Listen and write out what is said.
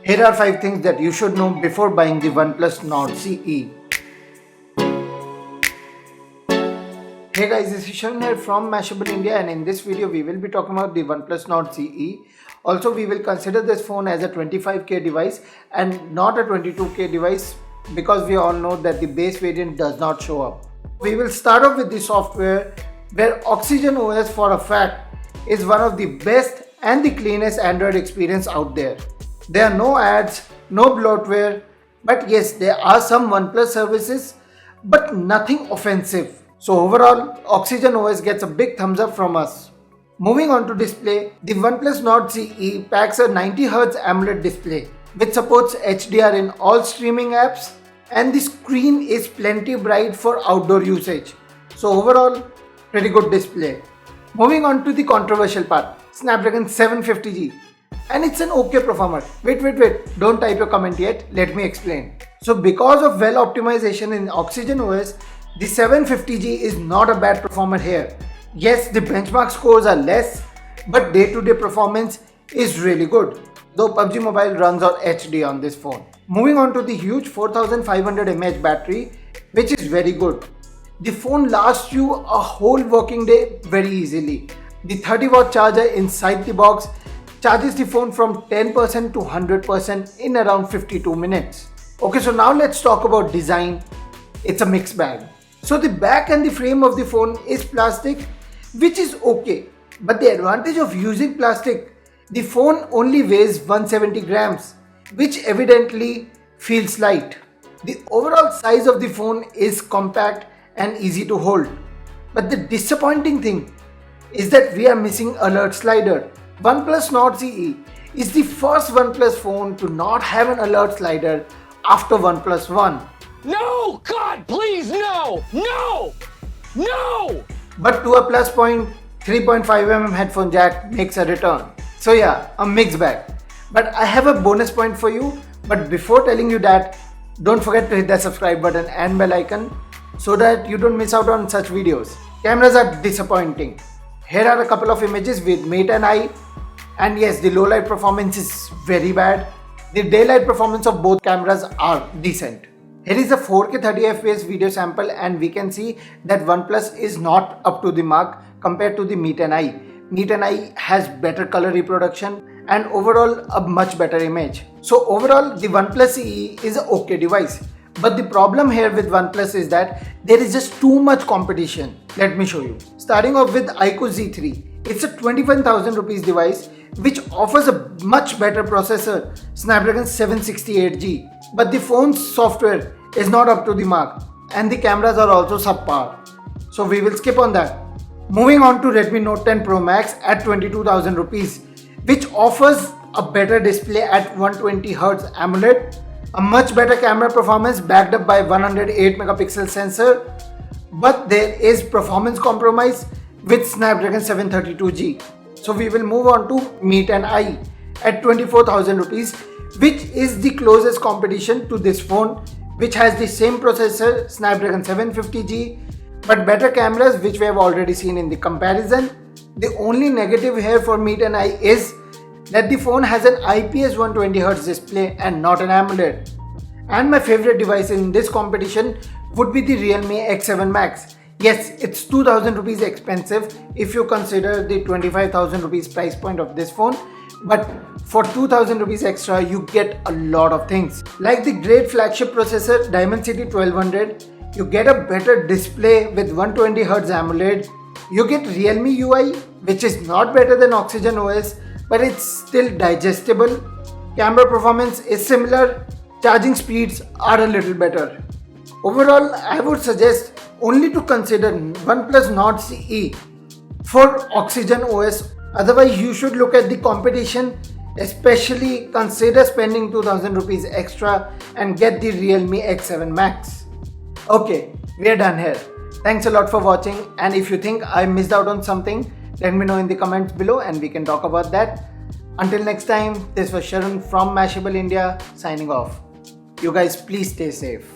Here are 5 things that you should know before buying the OnePlus Nord CE. Hey guys, this is Sharan here from Mashable India, and in this video we will be talking about the OnePlus Nord CE. Also, we will consider this phone as a 25K device and not a 22K device because we all know that the base variant does not show up. We will start off with the software, where Oxygen OS for a fact is one of the best and the cleanest Android experience out there. There are no ads, no bloatware, but yes, there are some OnePlus services, but nothing offensive. So overall, Oxygen OS gets a big thumbs up from us. Moving on to display, the OnePlus Nord CE packs a 90Hz AMOLED display, which supports HDR in all streaming apps, and the screen is plenty bright for outdoor usage. So overall, pretty good display. Moving on to the controversial part, Snapdragon 750G. And it's an okay performer. Wait, don't type your comment yet, let me explain. So because of well optimization in Oxygen OS, the 750G is not a bad performer here. Yes, the benchmark scores are less, but day-to-day performance is really good, though PUBG Mobile runs on HD on this phone. Moving on to the huge 4500 mAh battery, which is very good. The phone lasts you a whole working day very easily. The 30-watt charger inside the box charges the phone from 10% to 100% in around 52 minutes. Okay, so now let's talk about design. It's a mixed bag. So the back and the frame of the phone is plastic, which is okay. But the advantage of using plastic, the phone only weighs 170 grams, which evidently feels light. The overall size of the phone is compact and easy to hold. But the disappointing thing is that we are missing alert slider. OnePlus Nord CE is the first OnePlus phone to not have an alert slider after OnePlus One. No! God, please, no! No! No! But to a plus point, 3.5mm headphone jack makes a return. So yeah, a mixed bag. But I have a bonus point for you. But before telling you that, don't forget to hit that subscribe button and bell icon so that you don't miss out on such videos. Cameras are disappointing. Here are a couple of images with Mate and I. And yes, the low light performance is very bad. The daylight performance of both cameras are decent. Here is a 4K 30fps video sample, and we can see that OnePlus is not up to the mark compared to the Meet and I. Meet and I has better color reproduction and overall a much better image. So overall, the OnePlus CE is an okay device. But the problem here with OnePlus is that there is just too much competition. Let me show you. Starting off with iQOO Z3. It's a 21,000 rupees device which offers a much better processor, Snapdragon 768G. But the phone's software is not up to the mark and the cameras are also subpar. So we will skip on that. Moving on to Redmi Note 10 Pro Max at 22,000 rupees, which offers a better display at 120Hz AMOLED, a much better camera performance backed up by 108 megapixel sensor, but there is performance compromise with Snapdragon 732G. So we will move on to Meet and I at 24,000 rupees, which is the closest competition to this phone, which has the same processor, Snapdragon 750G, but better cameras, which we have already seen in the comparison. The only negative here for Meet and I is that the phone has an IPS 120Hz display and not an AMOLED. And my favorite device in this competition would be the Realme X7 Max. Yes, it's 2,000 rupees expensive if you consider the 25,000 rupees price point of this phone. But for 2,000 rupees extra, you get a lot of things. Like the great flagship processor Dimensity 1200, you get a better display with 120Hz AMOLED. You get Realme UI, which is not better than Oxygen OS, but it's still digestible. Camera performance is similar. Charging speeds are a little better. Overall, I would suggest only to consider OnePlus Nord CE for Oxygen OS. Otherwise, you should look at the competition, especially consider spending 2,000 rupees extra and get the Realme X7 Max. Okay, we are done here. Thanks a lot for watching, and if you think I missed out on something, let me know in the comments below and we can talk about that. Until next time, this was Sharan from Mashable India signing off. You guys please stay safe.